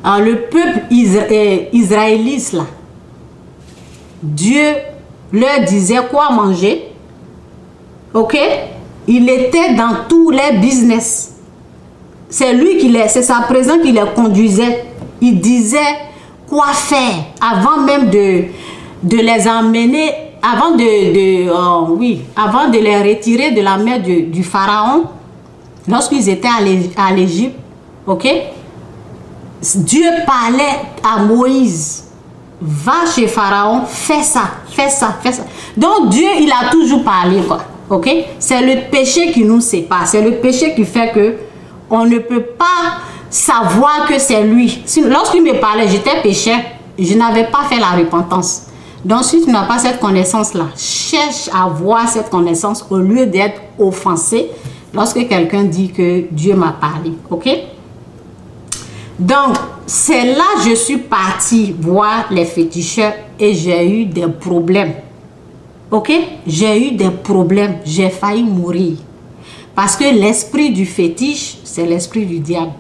le peuple israélite, là, Dieu leur disait quoi manger. Ok? Il était dans tous les business. C'est lui c'est sa présence qui les conduisait. Il disait quoi faire avant même de les emmener, avant avant de les retirer de la main du pharaon, lorsqu'ils étaient à l'Égypte. Ok? Dieu parlait à Moïse. Va chez Pharaon, fais ça, fais ça, fais ça. Donc Dieu, il a toujours parlé, quoi. Ok? C'est le péché qui nous sépare. C'est le péché qui fait que on ne peut pas savoir que c'est lui. Lorsqu'il me parlait, j'étais pécheur. Je n'avais pas fait la repentance. Donc si tu n'as pas cette connaissance-là, cherche à avoir cette connaissance au lieu d'être offensé lorsque quelqu'un dit que Dieu m'a parlé. Ok? Donc, c'est là que je suis partie voir les féticheurs et j'ai eu des problèmes. Ok? J'ai eu des problèmes. J'ai failli mourir. Parce que l'esprit du fétiche, c'est l'esprit du diable.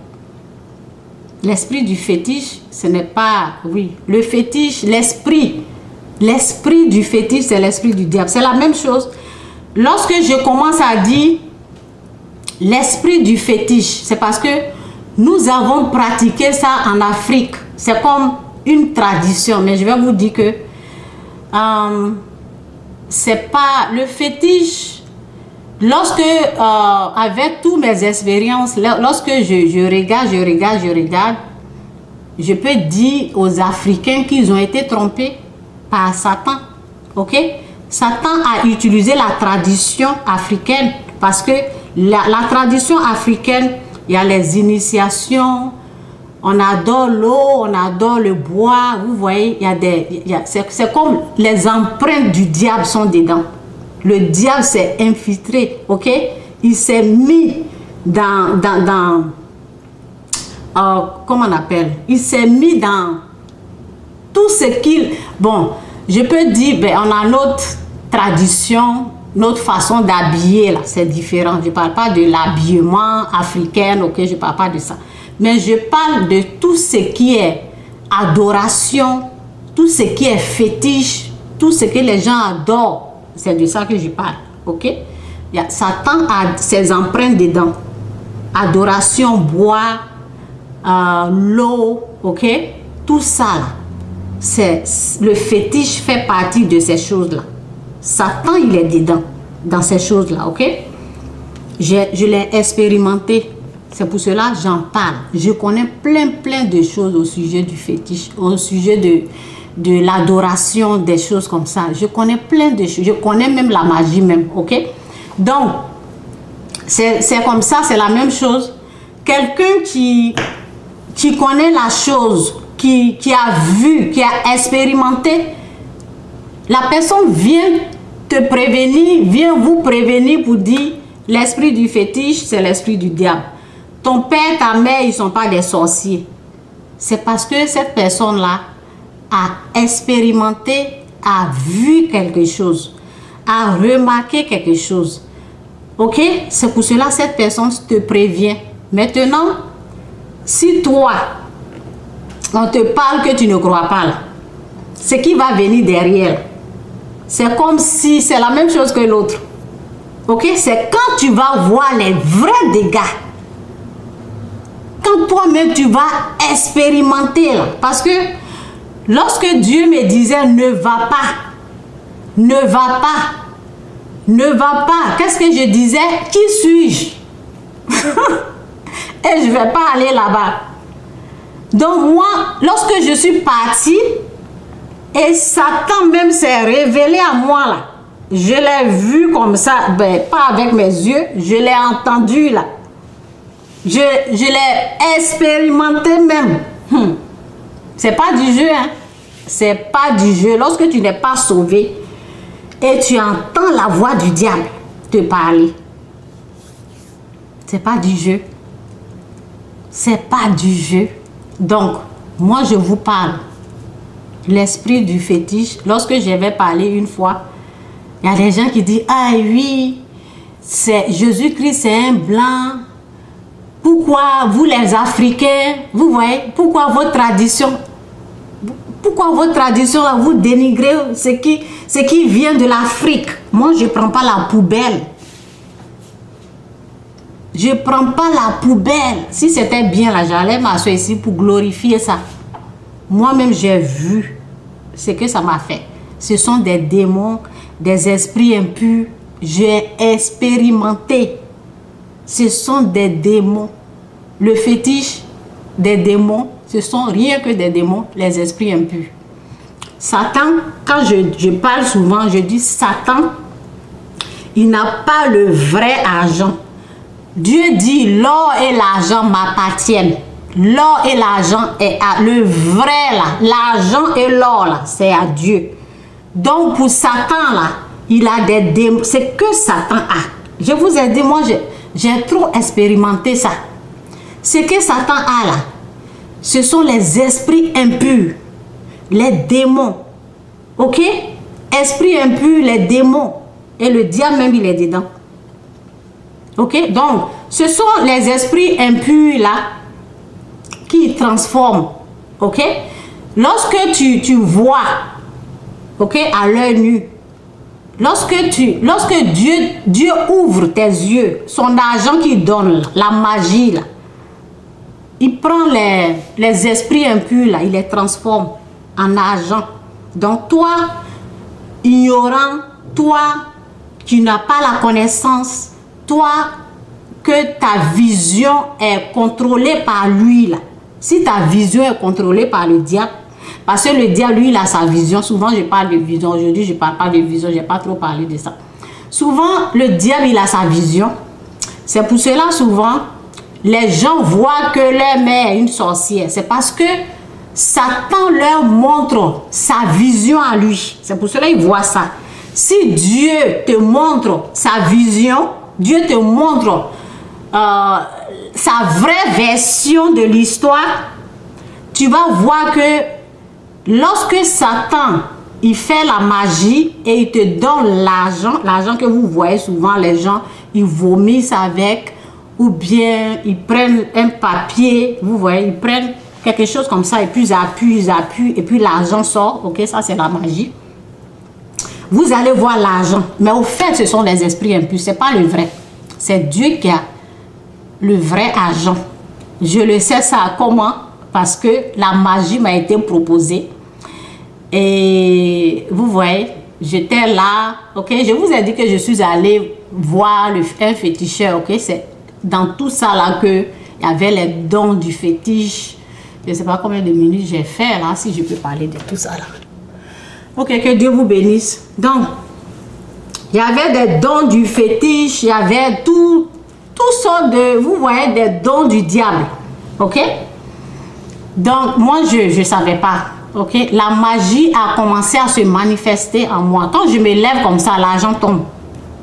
L'esprit du fétiche, ce n'est pas... Oui, le fétiche, l'esprit. L'esprit du fétiche, c'est l'esprit du diable. C'est la même chose. Lorsque je commence à dire l'esprit du fétiche, c'est parce que nous avons pratiqué ça en Afrique. C'est comme une tradition. Mais je vais vous dire que c'est pas le fétiche. Lorsque, avec toutes mes expériences, lorsque je regarde, je peux dire aux Africains qu'ils ont été trompés par Satan. Ok? Satan a utilisé la tradition africaine parce que la tradition africaine, il y a les initiations, on adore l'eau, on adore le bois, vous voyez, c'est comme les empreintes du diable sont dedans. Le diable s'est infiltré, ok? Il s'est mis comment on appelle? Il s'est mis dans tout ce qu'il... Bon, je peux dire, ben, on a notre tradition, notre façon d'habiller, là, c'est différent. Je ne parle pas de l'habillement africain, ok? Je ne parle pas de ça. Mais je parle de tout ce qui est adoration, tout ce qui est fétiche, tout ce que les gens adorent. C'est de ça que je parle, ok? Satan a ses empreintes dedans. Adoration, bois, l'eau, ok? Tout ça, là, le fétiche fait partie de ces choses-là. Satan, il est dedans, dans ces choses-là, ok? Je l'ai expérimenté. C'est pour cela que j'en parle. Je connais plein de choses au sujet du fétiche, au sujet de l'adoration, des choses comme ça. Je connais plein de choses. Je connais même la magie même, ok? Donc, c'est comme ça, c'est la même chose. Quelqu'un qui connaît la chose, qui a vu, qui a expérimenté, la personne vient te prévenir, vient vous prévenir pour dire l'esprit du fétiche, c'est l'esprit du diable. Ton père, ta mère, ils ne sont pas des sorciers. C'est parce que cette personne-là a expérimenté, a vu quelque chose, a remarqué quelque chose. Ok? C'est pour cela que cette personne te prévient. Maintenant, si toi, on te parle que tu ne crois pas là, ce qui va venir derrière, c'est comme si c'est la même chose que l'autre. Ok? C'est quand tu vas voir les vrais dégâts. Quand toi-même tu vas expérimenter là. Parce que lorsque Dieu me disait ne va pas, ne va pas, ne va pas, qu'est-ce que je disais? Qui suis-je? Et je ne vais pas aller là-bas. Donc moi, lorsque je suis partie, et Satan même s'est révélé à moi là, je l'ai vu comme ça, ben, pas avec mes yeux, je l'ai entendu là. Je l'ai expérimenté même. C'est pas du jeu, hein. C'est pas du jeu. Lorsque tu n'es pas sauvé et tu entends la voix du diable te parler, c'est pas du jeu. C'est pas du jeu. Donc, moi je vous parle. L'esprit du fétiche, lorsque je vais parler une fois, il y a des gens qui disent, ah oui, Jésus-Christ c'est un blanc. Pourquoi vous les Africains, vous voyez, pourquoi votre tradition là, vous dénigrez ce qui vient de l'Afrique? Moi, je ne prends pas la poubelle. Je ne prends pas la poubelle. Si c'était bien là, j'allais m'asseoir ici pour glorifier ça. Moi-même, j'ai vu ce que ça m'a fait. Ce sont des démons, des esprits impurs. J'ai expérimenté. Ce sont des démons. Le fétiche des démons, ce sont rien que des démons, les esprits impurs. Satan, quand je parle souvent, je dis Satan, il n'a pas le vrai argent. Dieu dit l'or et l'argent m'appartiennent. L'or et l'argent est à le vrai là. L'argent et l'or là, c'est à Dieu. Donc pour Satan là, il a des démons. C'est que Satan a. Je vous ai dit, moi j'ai trop expérimenté ça. Ce que Satan a là, ce sont les esprits impurs, les démons. Ok? Esprits impurs, les démons. Et le diable même, il est dedans. Ok? Donc, ce sont les esprits impurs là qui transforment. Ok? Lorsque tu vois, ok, à l'œil nu, lorsque Dieu ouvre tes yeux, son argent qu'il donne, la magie là, il prend les esprits impurs là, il les transforme en argent. Donc toi, ignorant, toi qui n'as pas la connaissance, toi que ta vision est contrôlée par lui là. Si ta vision est contrôlée par le diable, parce que le diable lui il a sa vision. Souvent je parle de vision, aujourd'hui je ne parle pas de vision, je n'ai pas trop parlé de ça. Souvent le diable il a sa vision. C'est pour cela souvent les gens voient que leur mère est une sorcière. C'est parce que Satan leur montre sa vision à lui. C'est pour cela qu'ils voient ça. Si Dieu te montre sa vision, Dieu te montre sa vraie version de l'histoire, tu vas voir que lorsque Satan il fait la magie et il te donne l'argent que vous voyez souvent, les gens ils vomissent avec, ou bien ils prennent un papier, vous voyez, ils prennent quelque chose comme ça et puis ils appuient et puis l'argent sort. Ok, ça c'est la magie. Vous allez voir l'argent, mais au fait ce sont les esprits impurs, c'est pas le vrai. C'est Dieu qui a le vrai argent. Je le sais ça comment? Parce que la magie m'a été proposée et vous voyez, j'étais là. Ok, je vous ai dit que je suis allée voir un féticheur. Ok, c'est dans tout ça là que il y avait les dons du fétiche. Je ne sais pas combien de minutes j'ai fait là, si je peux parler de tout ça là. Ok, que Dieu vous bénisse. Donc, il y avait des dons du fétiche, il y avait tout sortes de, vous voyez, des dons du diable. Ok? Donc, moi, je ne savais pas. Ok? La magie a commencé à se manifester en moi. Quand je me lève comme ça, l'argent tombe.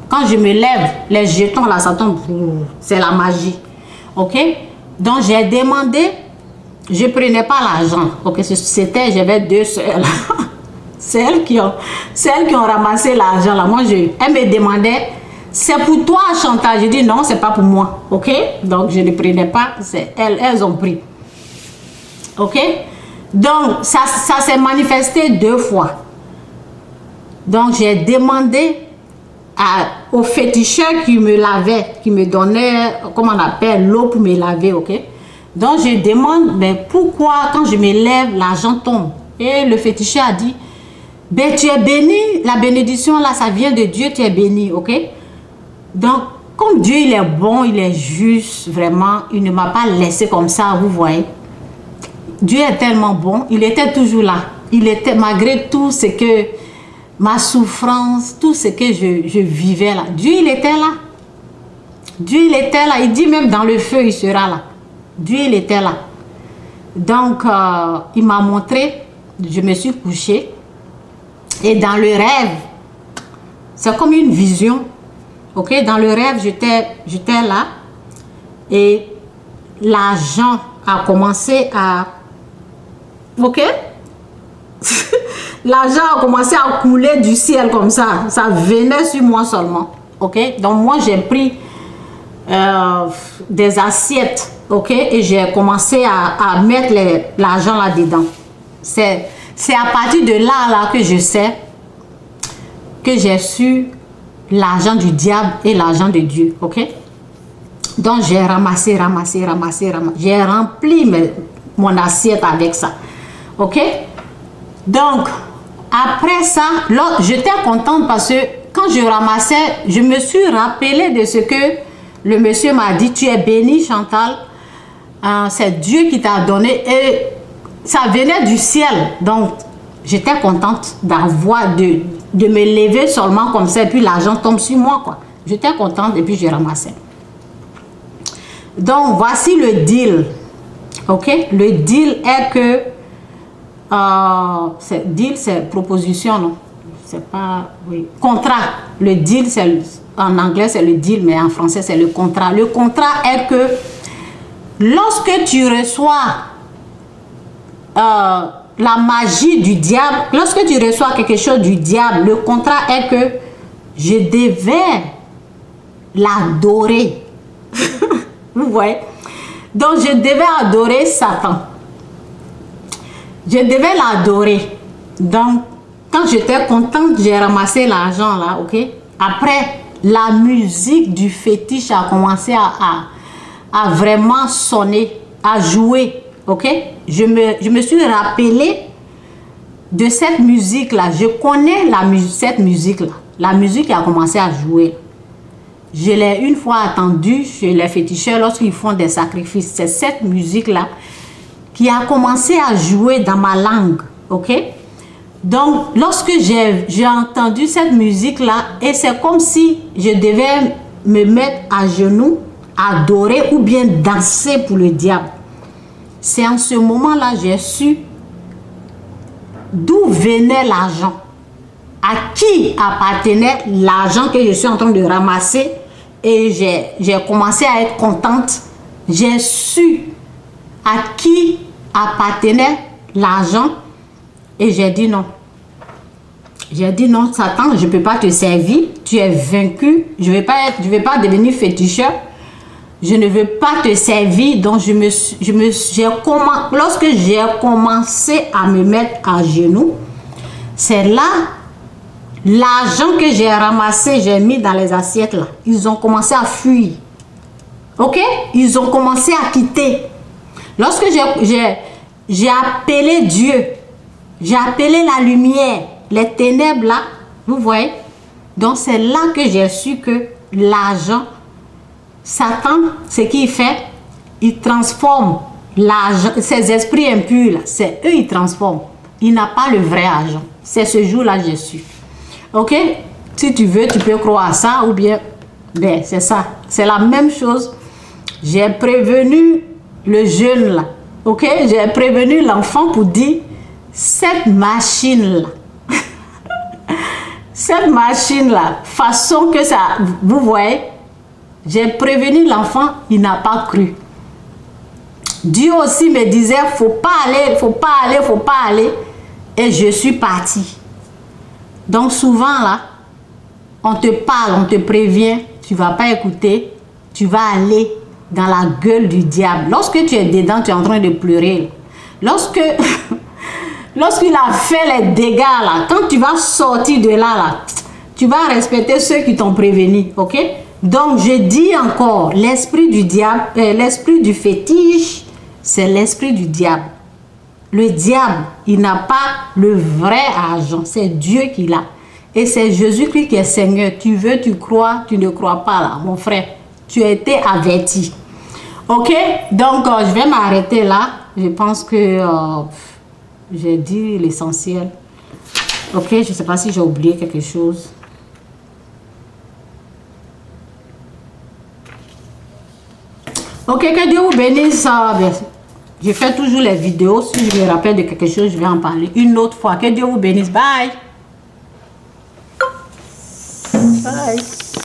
Quand je me lève, les jetons là, ça tombe. C'est la magie. Ok? Donc, j'ai demandé, je ne prenais pas l'argent. Ok? C'était, j'avais 2 soeurs là. C'est elles qui ont ramassé l'argent là. Moi, elles me demandaient, c'est pour toi Chantal? Je dis non, c'est pas pour moi. Ok? Donc, je ne prenais pas. Elles ont pris. Ok? Donc, ça s'est manifesté 2 fois. Donc, j'ai demandé au féticheur qui me lavait, qui me donnait, comment on appelle, l'eau pour me laver. Ok? Donc, je demande, mais pourquoi quand je me lève, l'argent tombe? Et le féticheur a dit, ben, tu es béni, la bénédiction là, ça vient de Dieu, tu es béni, ok? Donc, comme Dieu, il est bon, il est juste, vraiment, il ne m'a pas laissé comme ça, vous voyez. Dieu est tellement bon, il était toujours là. Il était, malgré tout ce que, ma souffrance, tout ce que je vivais là, Dieu, il était là. Dieu, il était là, il dit même dans le feu, il sera là. Dieu, il était là. Donc, il m'a montré, je me suis couchée. Et dans le rêve, c'est comme une vision. Ok, dans le rêve, j'étais là. Et l'argent a commencé à... Ok? L'argent a commencé à couler du ciel comme ça. Ça venait sur moi seulement. Ok? Donc moi, j'ai pris des assiettes, ok, et j'ai commencé à mettre l'argent là-dedans. C'est à partir de là que je sais que j'ai su l'argent du diable et l'argent de Dieu, ok. Donc j'ai ramassé, j'ai rempli mon assiette avec ça, ok. Donc après ça, j'étais contente parce que quand je ramassais, je me suis rappelé de ce que le monsieur m'a dit. Tu es bénie, Chantal, c'est Dieu qui t'a donné, et ça venait du ciel. Donc j'étais contente d'avoir de me lever seulement comme ça, et puis l'argent tombe sur moi, quoi. J'étais contente, et puis je ramassais. Donc voici le deal, ok. Le deal est que deal, c'est proposition, non, c'est pas, oui, contrat. Le deal, c'est, en anglais c'est le deal, mais en français c'est le contrat. Le contrat est que lorsque tu reçois la magie du diable, lorsque tu reçois quelque chose du diable, le contrat est que je devais l'adorer. Vous voyez? Donc je devais adorer Satan. Je devais l'adorer. Donc quand j'étais contente, j'ai ramassé l'argent là, ok. Après, la musique du fétiche a commencé à vraiment sonner, à jouer, ok. Je me suis rappelé de cette musique là. Je connais cette musique là. La musique a commencé à jouer. Je l'ai une fois entendue chez les féticheurs lorsqu'ils font des sacrifices. C'est cette musique là qui a commencé à jouer dans ma langue, ok. Donc lorsque j'ai entendu cette musique là, et c'est comme si je devais me mettre à genoux, adorer ou bien danser pour le diable. C'est en ce moment là j'ai su d'où venait l'argent, à qui appartenait l'argent que je suis en train de ramasser, et j'ai commencé à être contente. J'ai su à qui appartenait l'argent, et j'ai dit non. J'ai dit non, Satan, je ne peux pas te servir, tu es vaincu, je ne vais pas devenir féticheur, je ne veux pas te servir. Donc lorsque j'ai commencé à me mettre à genoux, c'est là l'argent que j'ai ramassé, j'ai mis dans les assiettes là, ils ont commencé à fuir, ok. Ils ont commencé à quitter. Lorsque j'ai appelé Dieu, j'ai appelé la lumière, les ténèbres là, vous voyez. Donc c'est là que j'ai su que l'argent, Satan, ce qu'il fait, il transforme l'argent, ces esprits impurs là, c'est eux ils transforment. Il n'a pas le vrai argent. C'est ce jour-là que j'ai su. Ok, si tu veux, tu peux croire à ça, ou bien, ben, c'est ça. C'est la même chose. J'ai prévenu le jeune là, ok, j'ai prévenu l'enfant pour dire, cette machine-là, cette machine-là, façon que ça, vous voyez, j'ai prévenu l'enfant, il n'a pas cru. Dieu aussi me disait, faut pas aller, faut pas aller, faut pas aller, et je suis partie. Donc souvent là, on te parle, on te prévient, tu vas pas écouter, tu vas aller dans la gueule du diable. Lorsque tu es dedans, tu es en train de pleurer. Lorsqu'il a fait les dégâts là, quand tu vas sortir de là, tu vas respecter ceux qui t'ont prévenu, ok? Donc je dis encore, l'esprit du diable, l'esprit du fétiche, c'est l'esprit du diable. Le diable, il n'a pas le vrai argent, c'est Dieu qui l'a. Et c'est Jésus-Christ qui est Seigneur. Tu veux, tu crois, tu ne crois pas là, mon frère. Tu as été averti. Ok, donc je vais m'arrêter là. Je pense que j'ai dit l'essentiel. Ok, je ne sais pas si j'ai oublié quelque chose. Ok, que Dieu vous bénisse. Je fais toujours les vidéos. Si je me rappelle de quelque chose, je vais en parler une autre fois. Que Dieu vous bénisse. Bye. Bye.